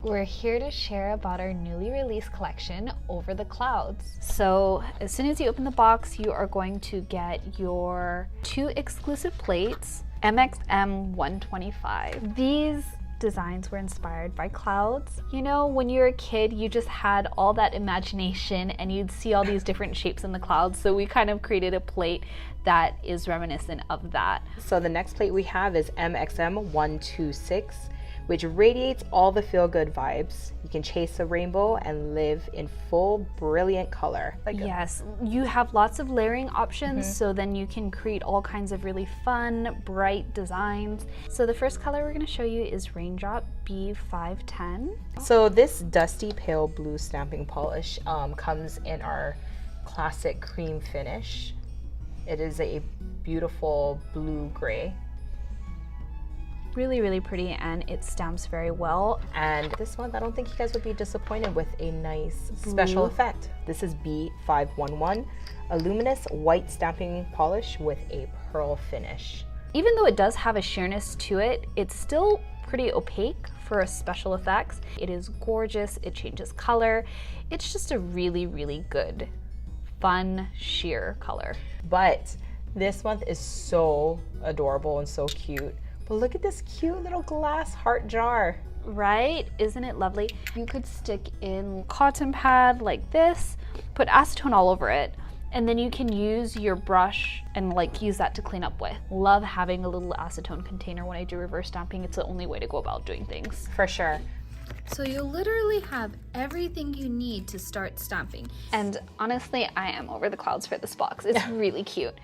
We're here to share about our newly released collection, Over the Clouds. So as soon as you open the box, you are going to get your 2 exclusive plates, MXM 125. These designs were inspired by clouds. You know, when you were a kid, you just had all that imagination and you'd see all these different shapes in the clouds. So we kind of created a plate that is reminiscent of that. So the next plate we have is MXM 126. Which radiates all the feel-good vibes. You can chase the rainbow and live in full, brilliant color. Yes, you have lots of layering options, so then you can create all kinds of really fun, bright designs. So the first color we're gonna show you is Raindrop B510. So this dusty pale blue stamping polish comes in our classic cream finish. It is a beautiful blue-gray. Really, really pretty, and it stamps very well. And this month, I don't think you guys would be disappointed with a nice special effect. This is B511, a luminous white stamping polish with a pearl finish. Even though it does have a sheerness to it, it's still pretty opaque for special effects. It is gorgeous, it changes color. It's just a really, really good, fun, sheer color. But this month is so adorable and so cute. But look at this cute little glass heart jar. Right? Isn't it lovely? You could stick in cotton pad like this, put acetone all over it, and then you can use your brush and use that to clean up with. Love having a little acetone container when I do reverse stamping. It's the only way to go about doing things. For sure. So you literally have everything you need to start stamping. And honestly, I am over the clouds for this box. It's really cute.